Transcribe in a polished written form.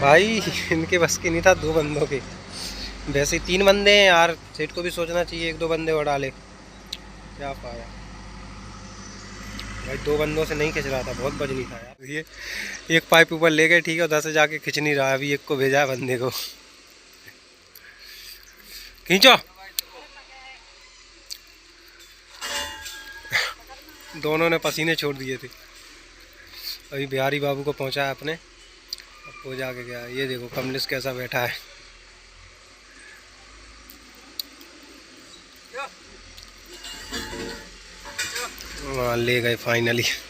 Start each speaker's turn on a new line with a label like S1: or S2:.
S1: भाई इनके बस की नहीं था 2 बंदों के। वैसे 3 बंदे हैं यार, सेठ को भी सोचना चाहिए 1-2 बंदे और डाले। क्या पाया भाई, 2 बंदों से नहीं खिंच रहा था, बहुत बजनी था यार ये। एक पाइप ऊपर ले गए ठीक है, उधर से जाके खिंच नहीं रहा, अभी एक को भेजा है बंदे को। खींचो। दोनों ने पसीने छोड़ दिए थे। अभी बिहारी बाबू को पहुंचा है अपने, अब वो जाके गया। ये देखो कमलेश कैसा बैठा है। वहाँ ले गए फाइनली।